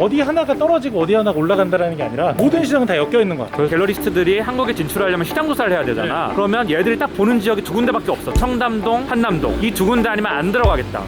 어디 하나가 떨어지고 어디 하나가 올라간다라는 게 아니라 모든 시장은 다 엮여 있는 것 같아요. 그 갤러리스트들이 한국에 진출하려면 시장 조사를 해야 되잖아. 그러면 얘들이 딱 보는 지역이 두 군데밖에 없어. 청담동, 한남동. 이 두 군데 아니면 안 들어가겠다.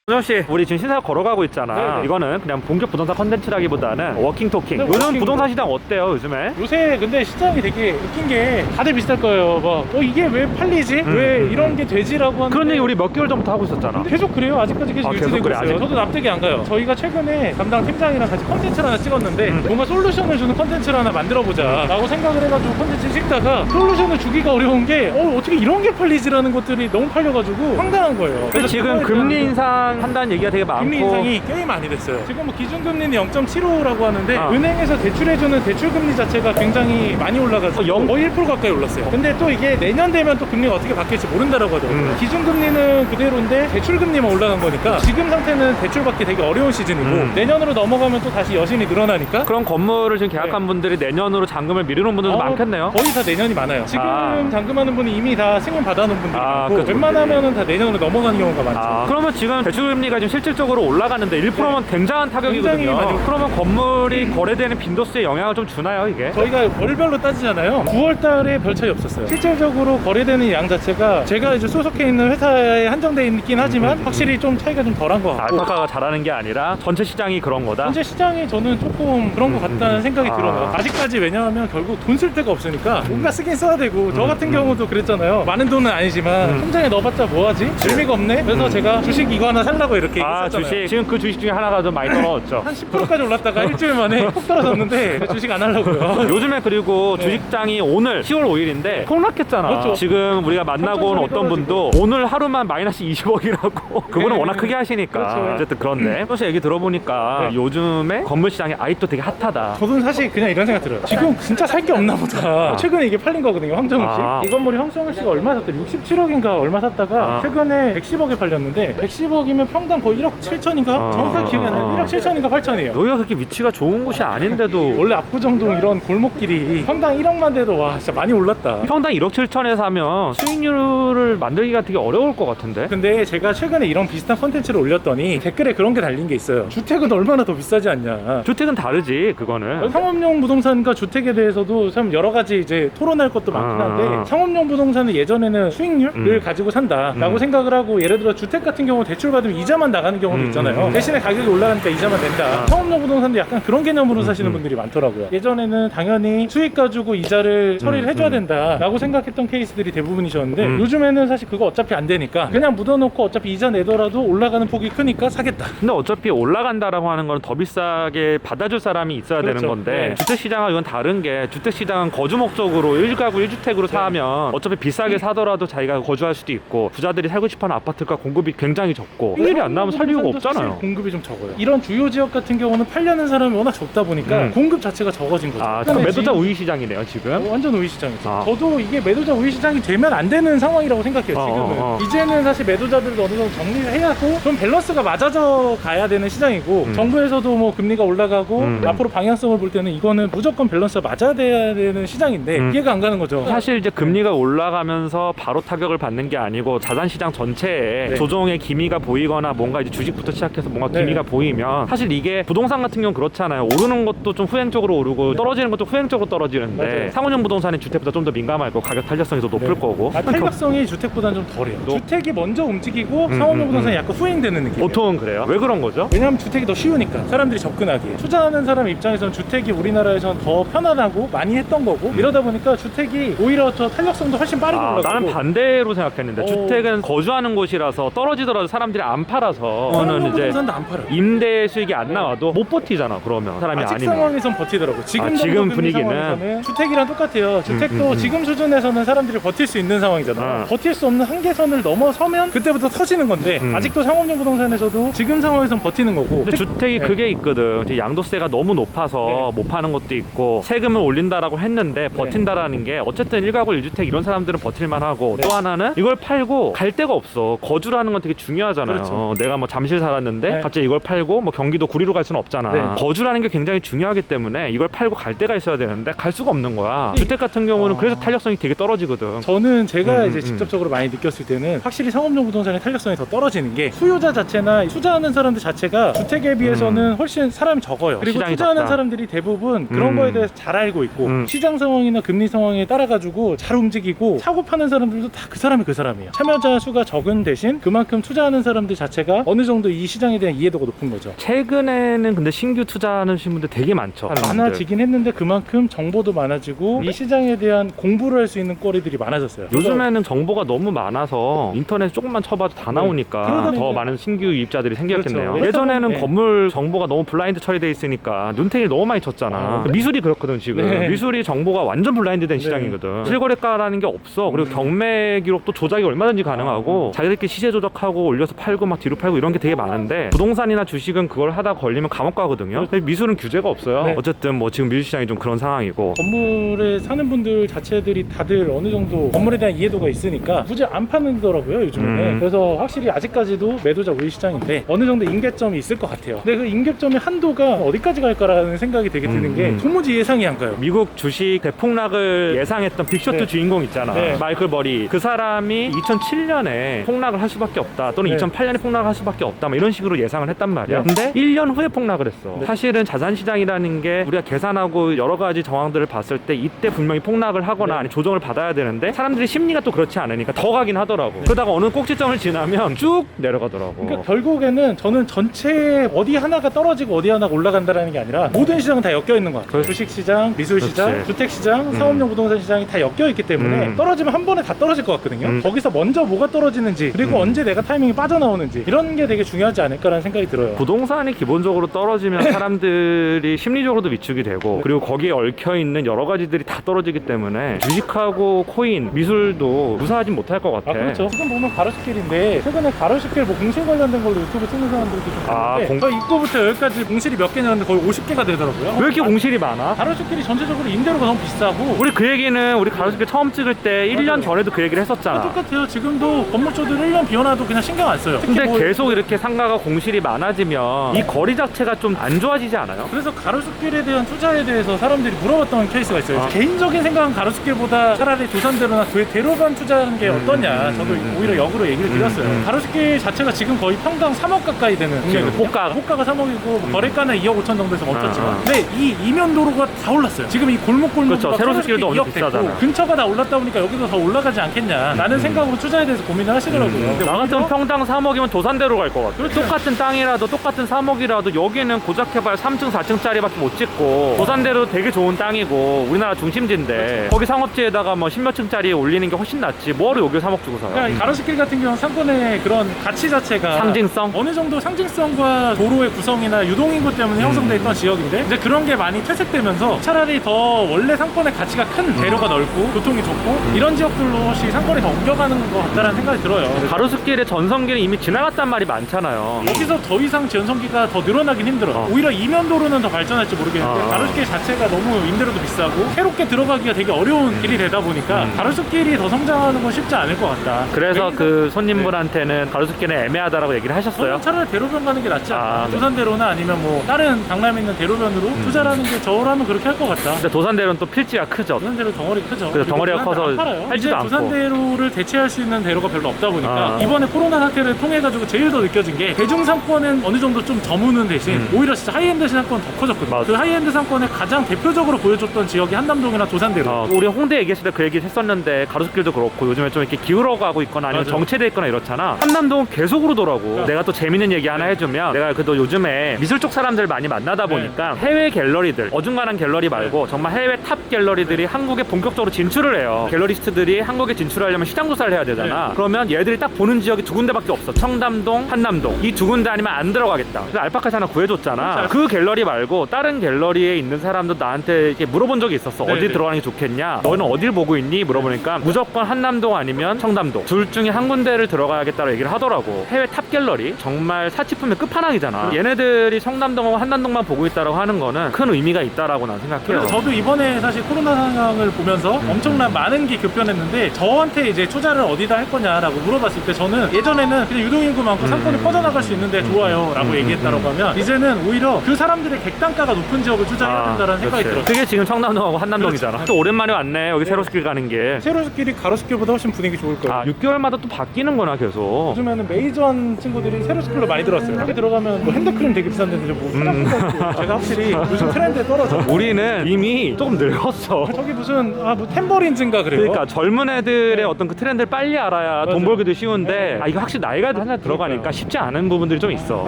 조정씨, 우리 지금 신사역 걸어가고 있잖아. 네네. 이거는 그냥 본격 부동산 컨텐츠라기보다는 워킹 토킹. 네, 요즘 워킹 부동산 시장 어때요, 요즘에? 요새 근데 시장이 되게 웃긴 게 다들 비슷할 거예요. 막 이게 왜 팔리지? 왜 이런 게 되지라고 하는데 그런 얘기 우리 몇 개월 전부터 하고 있었잖아. 근데 계속 그래요. 아직까지 계속 계속 유지되고 그래, 있어요. 아직? 저도 납득이 안 가요. 저희가 최근에 담당 팀장이랑 같이 컨텐츠를 하나 찍었는데 뭔가 솔루션을 주는 컨텐츠를 하나 만들어보자 라고 생각을 해가지고 컨텐츠를 찍다가 솔루션을 주기가 어려운 게 어떻게 이런 게 팔리지라는 것들이 너무 팔려가지고 황당한 거예요. 그래서 지금 금리 인상 한다는 얘기가 되게 많고 금리 인상이 꽤 많이 됐어요. 지금 뭐 기준금리는 0.75라고 하는데 아. 은행에서 대출해주는 대출금리 자체가 굉장히 많이 올라가서 거의 1% 가까이 올랐어요. 근데 또 이게 내년 되면 또 금리가 어떻게 바뀔지 모른다라고 하더라고요. 기준금리는 그대로인데 대출금리만 올라간 거니까 지금 상태는 대출받기 되게 어려운 시즌이고 내년으로 넘어가면 또 다시 여신이 늘어나니까 그런 건물을 지금 계약한 분들이 내년으로 잔금을 미루는 분들도 많겠네요. 거의 다 내년이 많아요. 지금 잔금하는 분이 이미 다 승인 받아놓은 분들이 많고 그렇죠. 웬만하면은 다 내년으로 넘어가는 경우가 많죠. 그러면 지금 대출금리가 지금 실질적으로 올라가는데 1%면 굉장한 타격이거든요. 굉장히 많이 그러면 건물이 거래되는 빈도수에 영향을 좀 주나요, 이게? 저희가 월별로 따지잖아요. 9월 달에 별 차이 없었어요. 실질적으로 거래되는 양 자체가 제가 이제 소속해 있는 회사에 한정돼 있긴 하지만 확실히 좀 차이가 좀 덜한 것 같고 알파카가 잘하는 게 아니라 전체 시장이 그런 거다? 현재 시장이 저는 조금 그런 것 같다는 생각이 들어요. 아직까지. 왜냐하면 결국 돈 쓸 데가 없으니까 뭔가 쓰긴 써야 되고 저 같은 경우도 그랬잖아요. 많은 돈은 아니지만 통장에 넣어봤자 뭐하지? 의미가 없네? 그래서 제가 주식 이거 하나 살라고 이렇게 했었잖아요. 주식. 지금 그 주식 중에 하나가 좀 많이 떨어졌죠. 한 10%까지 올랐다가 일주일 만에 폭 떨어졌는데 주식 안 하려고요. 요즘에 그리고 주식장이 오늘 10월 5일인데 폭락했잖아. 그렇죠. 지금 우리가 만나고 온 어떤 분도 오늘 하루만 마이너스 20억이라고 그분은 워낙 크게 하시니까 그렇죠. 어쨌든 그런데 사실 얘기 들어보니까 요즘에 건물 시장이 아직도 되게 핫하다. 저는 사실 그냥 이런 생각 들어요. 지금 진짜 살 게 없나 보다. 최근에 이게 팔린 거거든요. 황정욱 씨. 이 건물이 황정욱 씨가 얼마 샀대? 67억인가 얼마 샀다가 최근에 110억에 팔렸는데 110억이면 평당 거의 1억 7천인가? 정확하게 기억이 안 나요. 1억 7천인가 8천이에요. 여기가 그렇게 위치가 좋은 곳이 아닌데도 원래 압구정동 이런 골목길이 평당 1억만 돼도 와 진짜 많이 올랐다. 평당 1억 7천에 사면 수익률을 만들기가 되게 어려울 것 같은데? 근데 제가 최근에 이런 비슷한 컨텐츠를 올렸더니 댓글에 그런 게 달린 게 있어요. 주택은 얼마나 더 비싸지 않냐. 주택은 다르지 그거는. 상업용 부동산과 주택에 대해서도 참 여러 가지 이제 토론할 것도 많긴 한데 상업용 부동산은 예전에는 수익률을 가지고 산다라고 생각을 하고 예를 들어 주택 같은 경우 대출 받으면 이자만 나가는 경우도 있잖아요. 대신에 가격이 올라가니까 이자만 낸다. 상업용 부동산도 약간 그런 개념으로 사시는 분들이 많더라고요. 예전에는 당연히 수익 가지고 이자를 처리를 해줘야 된다라고 생각했던 케이스들이 대부분이셨는데 요즘에는 사실 그거 어차피 안 되니까 그냥 묻어놓고 어차피 이자 내더라도 올라가는 폭이 크니까 사겠다. 근데 어차피 올라간다라고 하는 건 더 비싸게 받아줄 사람이 있어야 그렇죠. 되는 건데 네. 주택시장은 이건 다른 게 주택시장은 거주 목적으로 1가구 1주택으로 사면 어차피 비싸게 사더라도 자기가 거주할 수도 있고 부자들이 살고 싶어하는 아파트가 공급이 굉장히 적고 수익률이 안 나면 살 이유가 없잖아요. 사실 공급이 좀 적어요. 이런 주요 지역 같은 경우는 팔려는 사람이 워낙 적다 보니까 공급 자체가 적어진 거죠. 그럼 매도자 우위 시장이네요 지금. 완전 우위 시장이죠. 저도 이게 매도자 우위 시장이 되면 안 되는 상황이라고 생각해요. 지금은 이제는 사실 매도자들도 어느 정도 정리를 해야 하고 좀 밸런스가 맞아져 가야 되는 시장이고 정부에서도 뭐 금리가 올라가고 앞으로 방향성을 볼 때는 이거는 무조건 밸런스가 맞아야 돼야 되는 시장인데 이해가 안 가는 거죠. 사실 이제 금리가 올라가면서 바로 타격을 받는 게 아니고 자산시장 전체에 조정의 기미가 보이거나 뭔가 이제 주식부터 시작해서 뭔가 기미가 보이면 사실 이게 부동산 같은 경우는 그렇잖아요. 오르는 것도 좀 후행적으로 오르고 떨어지는 것도 후행적으로 떨어지는데 상업용 부동산이 주택보다 좀 더 민감할 거고 가격 탄력성이 더 높을 거고 탄력성이 주택보다는 좀 덜해요. 주택이 먼저 움직이고 상업용 부동산이 약간 후행되는 느낌. 보통은 그래요? 왜 그런 거죠? 왜냐하면 주택이 더 쉬우니까 사람들이 접근하기에 투자하는 사람 입장에서는 주택이 우리나라에서는 더 편안하고 많이 했던 거고 이러다 보니까 주택이 오히려 더 탄력성도 훨씬 빠르게 올라가고 나는 반대로 생각했는데 주택은 거주하는 곳이라서 떨어지더라도 사람들이 안 팔아서 상업용 이제 부동산도 안 팔아요. 임대 수익이 안 나와도 못 버티잖아 그러면 사람이 아직 아니면. 상황에선 버티더라고. 지금 지금 분위기는 상황에서는 주택이랑 똑같아요. 주택도 지금 수준에서는 사람들이 버틸 수 있는 상황이잖아. 버틸 수 없는 한계선을 넘어서면 그때부터 터지는 건데 아직도 상업용 부동산에서도 지금 상황에선 버티는 거고. 근데 주택이 그게 있거든. 이제 양도세가 너무 높아서 못 파는 것도 있고 세금을 올린다라고 했는데 버틴다라는 게 어쨌든 1가구 1주택 이런 사람들은 버틸만 하고 또 하나는 이걸 팔고 갈 데가 없어. 거주라는 건 되게 중요하잖아요. 그렇죠. 내가 뭐 잠실 살았는데 네. 갑자기 이걸 팔고 뭐 경기도 구리로 갈 수는 없잖아. 네. 거주라는 게 굉장히 중요하기 때문에 이걸 팔고 갈 데가 있어야 되는데 갈 수가 없는 거야. 주택 같은 경우는 그래서 탄력성이 되게 떨어지거든. 저는 제가 이제 직접적으로 많이 느꼈을 때는 확실히 상업용 부동산의 탄력성이 더 떨어지는 게 수요자 자체나 투자하는 사람들 자체가 주택에 비해서는 훨씬 사람이 적어요. 그리고 시장이 투자하는 적다. 사람들이 대부분 그런 거에 대해서 잘 알고 있고 시장 상황이나 금리 상황에 따라가지고 잘 움직이고 사고 파는 사람들도 다 그 사람이 그 사람이에요. 참여자 수가 적은 대신 그만큼 투자하는 사람들 자체가 어느 정도 이 시장에 대한 이해도가 높은 거죠. 최근에는 근데 신규 투자하는 분들 되게 많죠. 많아지긴 했는데 그만큼 정보도 많아지고 이 시장에 대한 공부를 할 수 있는 거리들이 많아졌어요. 요즘에는 정보가 너무 많아서 인터넷 조금만 쳐봐도 다 나오니까 그러다 더 보니까 많은 신규 유입자들이 생겼겠네요. 그렇죠. 예전에는 네. 건물 정보가 너무 블라인드 처리돼 있으니까 눈탱이를 너무 많이 쳤잖아. 네. 미술이 그렇거든 지금. 네. 미술이 정보가 완전 블라인드 된 네. 시장이거든. 실거래가라는 게 없어. 그리고 경매 기록도 조작이 얼마든지 가능하고 자기들끼리 시세 조작하고 올려서 팔고 막 뒤로 팔고 이런 게 되게 많은데 부동산이나 주식은 그걸 하다 걸리면 감옥 가거든요. 근데 미술은 규제가 없어요. 네. 어쨌든 뭐 지금 미술 시장이 좀 그런 상황이고. 건물에 사는 분들 자체들이 다들 어느 정도 건물에 대한 이해도가 있으니까 굳이 안 파는더라고요 요즘에는. 그래서 확실히 아직까지도 매도자 우위 시장인데 어느 정도 임계점이 있을 것 같아요. 근데 그 임계점의 한도가 어디까지 갈까라는 생각이 되게 드는 게 도무지 예상이 안 가요. 미국 주식 대폭락을 예상했던 빅쇼트 네. 주인공 있잖아. 네. 마이클 버리. 그 사람이 2007년에 폭락을 할 수밖에 없다. 또는 네. 2008년에 폭락을 할 수밖에 없다. 뭐 이런 식으로 예상을 했단 말이야. 네. 근데 1년 후에 폭락을 했어. 네. 사실은 자산시장이라는 게 우리가 계산하고 여러 가지 정황들을 봤을 때 이때 분명히 폭락을 하거나 네. 아니 조정을 받아야 되는데 사람들이 심리가 또 그렇지 않으니까 더 가긴 하더라고. 그러다가 어느 꼭지점을 지나면 쭉 내려가더라고. 그러니까 결국에는 저는 전체 어디 하나가 떨어지고 어디 하나가 올라간다라는 게 아니라 모든 시장은 다 엮여 있는 것 같아요. 그렇지. 주식시장, 미술시장, 그렇지. 주택시장, 사업용 부동산 시장이 다 엮여 있기 때문에 떨어지면 한 번에 다 떨어질 것 같거든요. 거기서 먼저 뭐가 떨어지는지 그리고 언제 내가 타이밍이 빠져나오는지 이런 게 되게 중요하지 않을까라는 생각이 들어요. 부동산이 기본적으로 떨어지면 사람들이 심리적으로도 위축이 되고 그리고 거기에 얽혀있는 여러 가지들이 다 떨어지기 때문에 주식하고 코인, 미술도 무사하진 못할 것 같아. 아 그렇죠. 지금 보면 가로수길인데 최근에 가로수길 뭐 공실 관련된 걸로 유튜브 찍는 사람들도 좀 봤는데 저 입구부터 여기까지 공실이 몇 개냐는데 거의 50개가 되더라고요. 왜 이렇게 공실이 많아? 가로수길이 전체적으로 임대료가 너무 비싸고 우리 그 얘기는 우리 가로수길 처음 찍을 때 1년 전에도 그 얘기를 했었잖아. 똑같아요. 지금도 건물주들 1년 비워놔도 그냥 신경 안 써요. 특히 근데 뭐 계속 이렇게 상가가 공실이 많아지면 이 거리 자체가 좀 안 좋아지지 않아요? 그래서 가로수길에 대한 투자에 대해서 사람들이 물어봤던 케이스가 있어요. 개인적인 생각은 가로수길보다 차라리 도산대로나 대로변 투자하는 게 어떠냐. 저도 오히려 역으로 얘기를 드렸어요. 가로수길 자체가 지금 거의 평당 3억 가까이 되는 동네거든요. 호가가 3억이고 거래가는 2억 5천 정도에서 멈췄지만 근데 이 이면도로가 다 올랐어요. 지금 이 골목골목 그렇죠. 세로수길도 엄청 비싸잖아. 근처가 다 올랐다 보니까 여기도 더 올라가지 않겠냐 라는 생각으로 투자에 대해서 고민을 하시더라고요. 근데 나 같으면 오히려 평당 3억이면 도산대로 갈 것 같아. 그렇죠. 똑같은 땅이라도 똑같은 3억이라도 여기는 고작 해봐야 3층 4층짜리밖에 못 짓고 도산대로 되게 좋은 땅이고 우리나라 중심지인데 거기 상업지에다가 뭐 10몇 층짜리 올리는 게 훨씬 낫지 뭐하러 여기 3억 주고 살아. 그러니까 이 가로수길 같은 경우는 상권의 그런 가치 자체가 상징성? 어느 정도 상징성과 도로의 구성이나 유동인구 때문에 형성돼 있던 지역인데 이제 그런 게 많이 퇴색되면서 차라리 더 원래 상권의 가치가 큰 대로가 넓고 교통이 좋고 이런 지역들로 혹시 상권이 더 옮겨가는 것 같다는 생각이 들어요. 가로수길의 전성기는 이미 지나갔단 말이 많잖아요. 여기서 더 이상 전성기가 더 늘어나긴 힘들어. 오히려 이면도로는 더 발전할지 모르겠는데 가로수길 자체가 너무 임대료도 비싸고 새롭게 들어가기가 되게 어려운 길이 되다 보니까 가로수길이 더 성장하는 건 쉽지 않을 것 같다. 그래서 그 손님분한테는 가로수길은 애매하다라고 얘기를 하셨어요? 차라리 대로변 가는 게 낫지 않나. 도산대로나 아니면 뭐 다른 강남에 있는 대로변으로 투자를 하는 게 저라면 그렇게 할 것 같다. 근데 도산대로는 또 필지가 크죠. 도산대로 덩어리 크죠. 그래서 덩어리가 그리고 커서 안 팔아요. 팔지도 이제 않고. 도산대로를 대체할 수 있는 대로가 별로 없다 보니까 이번에 코로나 사태를 통해 가지고 제일 더 느껴진 게 대중 상권은 어느 정도 좀 저무는 대신 오히려 진짜 하이엔드 상권은 더 커졌거든요. 맞아. 그 하이엔드 상권을 가장 대표적으로 보여줬던 지역이 한남동이나 도산대로. 우리 홍대 얘기했을 때 그 얘기 했었는데 가로수길도 그렇고 요즘에 좀 이렇게 기울어가고 있거나 아니면 맞아요. 정체돼 있거나 이렇잖아. 한남동은 계속 오르더라고. 내가 또 재밌는 얘기 하나 해주면 내가 그래도 요즘에 미술 쪽 사람들 많이 만나다 보니까 해외 갤러리들 어중간한 갤러리 말고 정말 해외 탑 갤러리들이 한국에 본격적으로 진출을 해요. 갤러리스트들이 한국에 진출하려면 시장 조사를 해야 되잖아. 그러면 얘들이 딱 보는 지역이 두 군데밖에 없어. 청담동, 한남동. 이 두 군데 아니면 안 들어가겠다. 그래서 알파카에서 하나 구해줬잖아. 그 갤러리 말고 다른 갤러리에 있는 사람도 나한테 이렇게 물어본 적이 있었어. 어디 들어가는 게 좋겠냐? 너는 어딜 보고 있니? 물어보니까 무조건 한남동 아니면 청담동. 둘 중에 한 군데를 들어가야겠다고 얘기를 하더라고. 해외 탑 갤러리. 정말 사치품의 끝판왕이잖아. 얘네들이 청담동하고 한남동만 보고 있다라고 하는 거는 큰 의미가 있다라고 난 생각해요. 그래서 저도 이번에 사실 코로나 상황을 보면서 엄청난 많은 게 급변했는데 저한테 이제 투자를 어디다 할 거냐라고 물어봤을 때 저는 예전에는 그냥 유동인구 많고 상권이 퍼져나갈 수 있는데 좋아요 라고 얘기했다라고 하면 이제는 오히려 그 사람들의 객단가가 높은 지역을 투자해야 된다는 생각이 들어요. 그게 지금 청담동하고 한남동이잖아. 그렇죠. 또 오랜만에 왔네. 여기 세로스길 가는 게. 세로스길이 가로수길보다 훨씬 분위기 좋을 거예요. 아, 6개월마다 또 바뀌는구나 계속. 요즘에는 메이저한 친구들이 세로스길로 많이 들어왔어요. 여기 들어가면 뭐 핸드크림 되게 비싼 데인데 뭐 화장품 제가 확실히 요즘 트렌드에 떨어져. 우리는 이미 조금 늙었어. 저기 무슨 뭐 템버린즈인가 그래요. 그러니까 젊은 애들의 네. 어떤 그 트렌드를 빨리 알아야 돈 맞아요. 벌기도 쉬운데 네. 아 이거 확실히 나이가 하나 들어가니까 쉽지 않은 부분들이 좀 있어.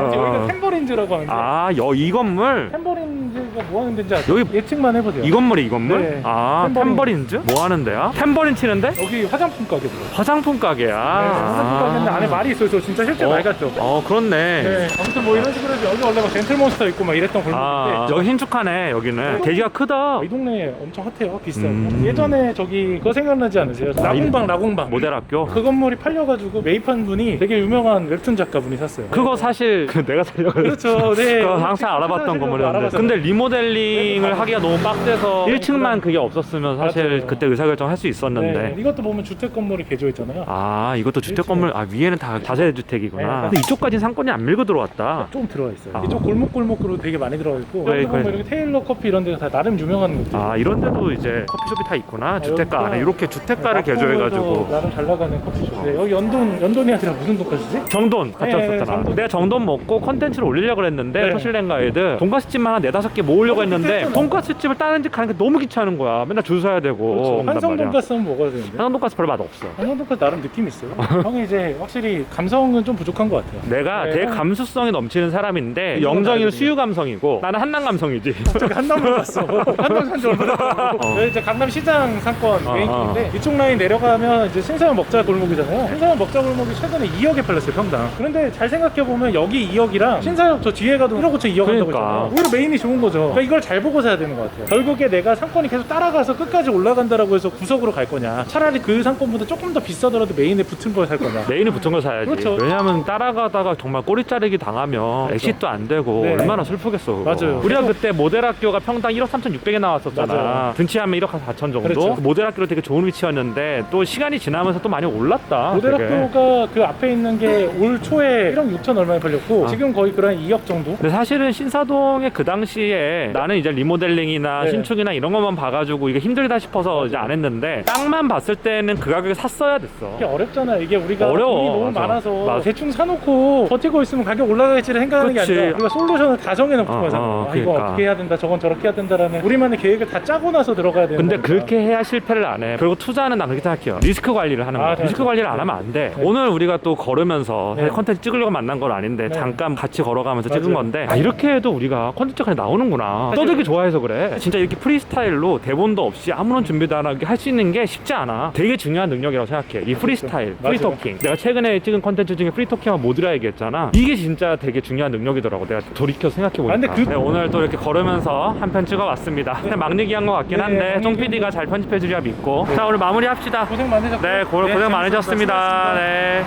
여기가 템버린즈라고 하는데 아, 이 건물? 템버린즈가 뭐 하는 데인지 아세요? 여기 예측만 해보세요. 이 건물이 이 건물? 네. 아, 템버린. 템버린즈? 뭐 하는 데야? 템버린 치는데? 여기 화장품 가게 들어요. 화장품 가게야. 화장품 가게인데 안에 말이 있어요. 저 진짜 실제 말 같죠? 그렇네. 네. 아무튼 뭐 이런 식으로 해서 여기 원래 막 젠틀몬스터 있고 막 이랬던 골목인데 아, 여기 신축하네, 여기는. 대지가 크다. 이 동네 엄청 핫해요. 비싸요. 예전에 저기 그거 생각나지 않으세요? 라공방. 모델학교. 그 건물이 팔려가지고 매입한 분이 되게 유명한 웹툰 작가분이 샀어요. 그거 사실 내가 살려고 그렇죠. 네. 그거 항상 알아봤던 건물이었는데 근데 리모델링을 네. 하기가 너무 빡세서 1층만 그게 없었으면 사실 맞아요. 그때 의사결정 할 수 있었는데 네. 이것도 보면 주택 건물이 개조했잖아요. 아 이것도 주택 건물 위에는 다 다세대주택이구나. 네. 근데 이쪽까지 상권이 안 밀고 들어왔다. 좀 들어와 있어요. 아. 이쪽 골목골목으로 되게 많이 들어가 있고 네, 여기 보면 그래. 이렇게 테일러 커피 이런 데가 다 나름 유명한 곳들. 아 이런 데도 이제 커피숍이 다 있구나. 주택가 안에 이렇게 주택가를 개조해가지고 나름 잘 나가는 커피숍. 네, 여기 연돈이 아니라 무슨 돈까지지? 정돈 갔다 네, 왔었잖아. 정돈. 내가 정돈 먹고 컨텐츠를 올리려고 했는데 네. 토실랭 가이드 돈가스집만 한 4-5개 모으려고 했는데 그랬잖아. 돈가스집을 다른 집 가는 게 너무 귀찮은 거야. 맨날 줄 서야 되고 그렇죠. 그런단 한성 말이야. 돈가스 한번 먹어야 되는데. 한성 돈가스 별로 맛 없어. 한성 돈가스 나름 느낌 있어요. 형이 이제 확실히 감성은 좀 부족한 것 같아요. 내가 네, 되게 형- 감수성이 넘치는 사람인데 이건 영정이는 알거든요. 수유 감성이고 나는 한남 감성이지. 저기 한남을 갔어. 한남 산지 얼마나 됐고. 여기 이제 강남시장 상권 메인 길인데 이쪽 라인 내려가면 이제 신사원 먹자 골목이잖아요. 신사원 먹자 골목이 최근에 2억에 팔렸어요, 평당. 그런데 잘 생각해보면 여기 2억이랑 신사역 저 뒤에 가도 1억 5천 2억 한다고 그러니까. 했잖아요. 오히려 메인이 좋은 거죠. 그러니까 이걸 잘 보고 사야 되는 것 같아요. 결국에 내가 상권이 계속 따라가서 끝까지 올라간다라고 해서 구석으로 갈 거냐, 차라리 그 상권보다 조금 더 비싸더라도 메인에 붙은 걸 살 거냐. 메인을 붙은 거 사야지. 그렇죠. 왜냐하면 따라가다가 정말 꼬리 자르기 당하면 엑시트도 안 되고 네. 얼마나 슬프겠어. 그거. 맞아요. 우리가 그래서- 그때 모델 학교가 평당 1억 3,600에 나왔었잖아. 맞아요. 등치하면 1억 4천 정도. 그렇죠. 그 모델 학교로 되게 좋은 위치였는데 또 시간이 지나면서 또 많이 올랐다. 모델 되게. 학교가 그 앞에 있는 게 올 초에 1억 6천 얼마에 팔렸고 아. 지금 거의 그런 2억 정도? 근데 사실은 신사동의 그 당시에 나는 이제 리모델링이나 네. 신축이나 이런 것만 봐가지고 이게 힘들다 싶어서 이제 안 했는데 땅만 봤을 때는 그 가격에 샀어야 됐어. 이게 어렵잖아. 이게 우리가 어려워. 돈이 너무 맞아. 많아서 맞아. 대충 사놓고 버티고 있으면 가격 올라가겠지를 생각하는 그치. 게 아니라 우리가 솔루션을 다 정해놓고 가잖아. 아, 이거 그러니까. 어떻게 해야 된다, 저건 저렇게 해야 된다라는 우리만의 계획을 다 짜고 나서 들어가야 되는 근데 거니까. 그렇게 해야 실패를 안 해. 그리고 투자는 난 그렇게 생각해요. 리스크 관리를 하는 거야. 네, 리스크 네. 관리를 안 하면 안 돼. 네. 오늘 우리가 또 걸으면서 네. 컨텐츠 찍으려고 만난 건 아닌데 네. 잠깐 같이 걸어가면서 찍은 맞아요. 건데 이렇게 해도 우리가 컨텐츠가 나오는구나. 떠들기 좋아해서 그래. 진짜 이렇게 프리스타일로 대본도 없이 아무런 준비도 안 하고 할 수 있는 게 쉽지 않아. 되게 중요한 능력이라고 생각해. 이 프리스타일, 맞아요. 프리토킹. 내가 최근에 찍은 컨텐츠 중에 프리토킹하고 모드라 얘기했잖아. 이게 진짜 되게 중요한 능력이더라고. 내가 돌이켜 생각해보니까. 근데 그- 네, 오늘 또 이렇게 걸으면서 한 편 찍어봤습니다. 그냥 막 얘기한 것 같긴 네, 한데 막 쫑 얘기한 PD가 잘 편집해주리라 믿고 자 오늘 마무리합시다. 고생 많으셨고 네, 고생 많으셨습니다. 네.